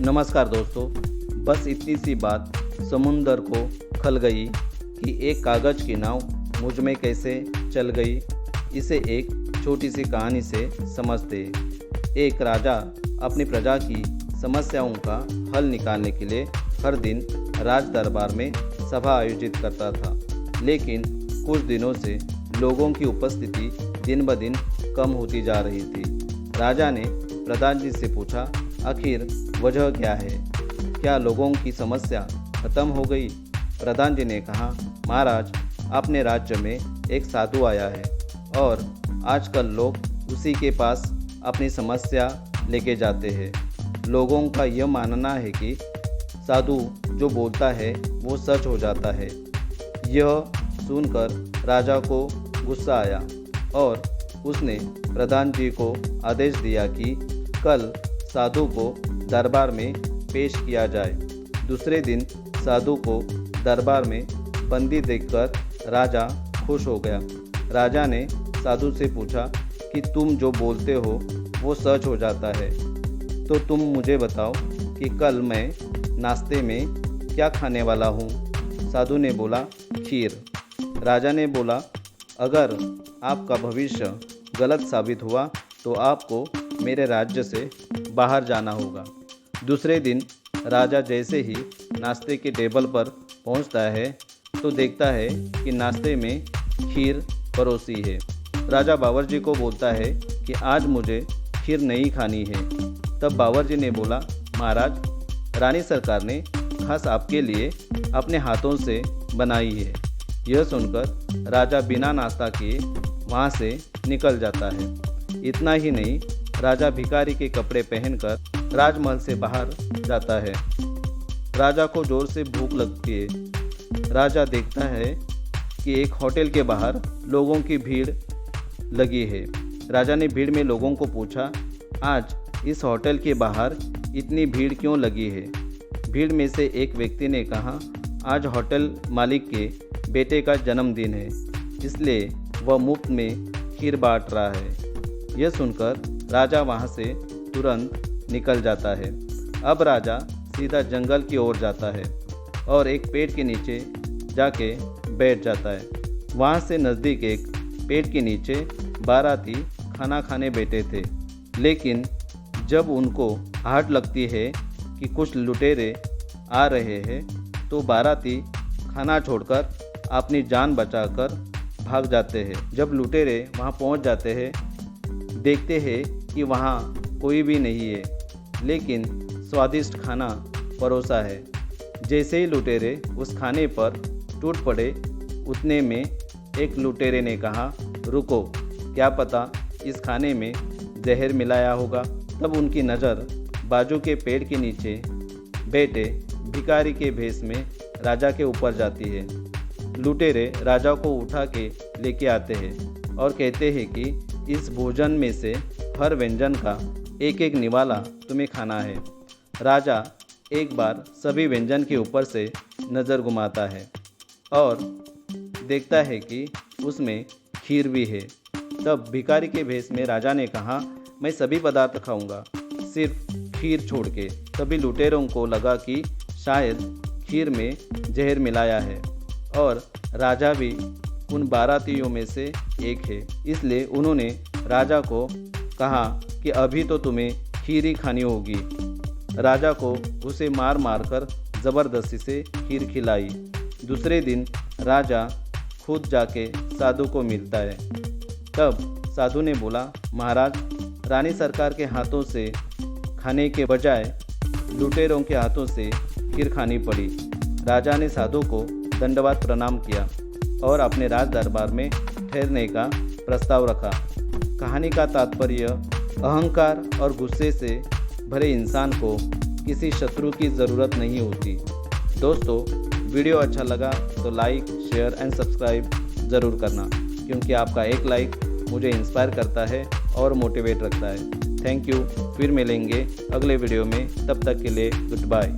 नमस्कार दोस्तों, बस इतनी सी बात समुंदर को खल गई कि एक कागज़ की नाव मुझ में कैसे चल गई। इसे एक छोटी सी कहानी से समझते। एक राजा अपनी प्रजा की समस्याओं का हल निकालने के लिए हर दिन राज दरबार में सभा आयोजित करता था, लेकिन कुछ दिनों से लोगों की उपस्थिति दिन ब दिन कम होती जा रही थी। राजा ने प्रधान जी से पूछा, आखिर वजह क्या है? क्या लोगों की समस्या खत्म हो गई? प्रधान जी ने कहा, महाराज, अपने राज्य में एक साधु आया है और आजकल लोग उसी के पास अपनी समस्या लेके जाते हैं। लोगों का यह मानना है कि साधु जो बोलता है वो सच हो जाता है। यह सुनकर राजा को गुस्सा आया और उसने प्रधान जी को आदेश दिया कि कल साधु को दरबार में पेश किया जाए। दूसरे दिन साधु को दरबार में बंदी देखकर राजा खुश हो गया। राजा ने साधु से पूछा कि तुम जो बोलते हो वो सच हो जाता है, तो तुम मुझे बताओ कि कल मैं नाश्ते में क्या खाने वाला हूँ। साधु ने बोला, खीर। राजा ने बोला, अगर आपका भविष्य गलत साबित हुआ तो आपको मेरे राज्य से बाहर जाना होगा। दूसरे दिन राजा जैसे ही नाश्ते के टेबल पर पहुंचता है तो देखता है कि नाश्ते में खीर परोसी है। राजा बावर्ची को बोलता है कि आज मुझे खीर नहीं खानी है। तब बावर्ची ने बोला, महाराज, रानी सरकार ने खास आपके लिए अपने हाथों से बनाई है। यह सुनकर राजा बिना नाश्ता किए वहाँ से निकल जाता है। इतना ही नहीं, राजा भिखारी के कपड़े पहनकर राजमहल से बाहर जाता है। राजा को जोर से भूख लगती है। राजा देखता है कि एक होटल के बाहर लोगों की भीड़ लगी है। राजा ने भीड़ में लोगों को पूछा, आज इस होटल के बाहर इतनी भीड़ क्यों लगी है? भीड़ में से एक व्यक्ति ने कहा, आज होटल मालिक के बेटे का जन्मदिन है, इसलिए वह मुफ्त में खीर बांट रहा है। यह सुनकर राजा वहाँ से तुरंत निकल जाता है। अब राजा सीधा जंगल की ओर जाता है और एक पेड़ के नीचे जाके बैठ जाता है। वहाँ से नज़दीक एक पेड़ के नीचे बाराती खाना खाने बैठे थे, लेकिन जब उनको आहट लगती है कि कुछ लुटेरे आ रहे हैं तो बाराती खाना छोड़कर अपनी जान बचाकर भाग जाते हैं। जब लुटेरे वहाँ पहुँच जाते हैं, देखते हैं कि वहाँ कोई भी नहीं है, लेकिन स्वादिष्ट खाना परोसा है। जैसे ही लुटेरे उस खाने पर टूट पड़े, उतने में एक लुटेरे ने कहा, रुको, क्या पता इस खाने में जहर मिलाया होगा। तब उनकी नज़र बाजू के पेड़ के नीचे बैठे भिखारी के भेष में राजा के ऊपर जाती है। लुटेरे राजा को उठा के लेके आते हैं और कहते हैं कि इस भोजन में से हर व्यंजन का एक एक निवाला तुम्हें खाना है। राजा एक बार सभी व्यंजन के ऊपर से नज़र घुमाता है और देखता है कि उसमें खीर भी है। तब भिखारी के भेष में राजा ने कहा, मैं सभी पदार्थ खाऊंगा, सिर्फ खीर छोड़ के। तभी लुटेरों को लगा कि शायद खीर में जहर मिलाया है और राजा भी उन बारातियों में से एक है, इसलिए उन्होंने राजा को कहा कि अभी तो तुम्हें खीर ही खानी होगी। राजा को उसे मार मार कर ज़बरदस्ती से खीर खिलाई। दूसरे दिन राजा खुद जाके साधु को मिलता है। तब साधु ने बोला, महाराज, रानी सरकार के हाथों से खाने के बजाय लुटेरों के हाथों से खीर खानी पड़ी। राजा ने साधु को दंडवत प्रणाम किया और अपने राज दरबार में ठहरने का प्रस्ताव रखा। कहानी का तात्पर्य, अहंकार और गुस्से से भरे इंसान को किसी शत्रु की ज़रूरत नहीं होती। दोस्तों, वीडियो अच्छा लगा तो लाइक, शेयर एंड सब्सक्राइब ज़रूर करना, क्योंकि आपका एक लाइक मुझे इंस्पायर करता है और मोटिवेट रखता है। Thank you. फिर मिलेंगे अगले वीडियो में, तब तक के लिए गुड बाय।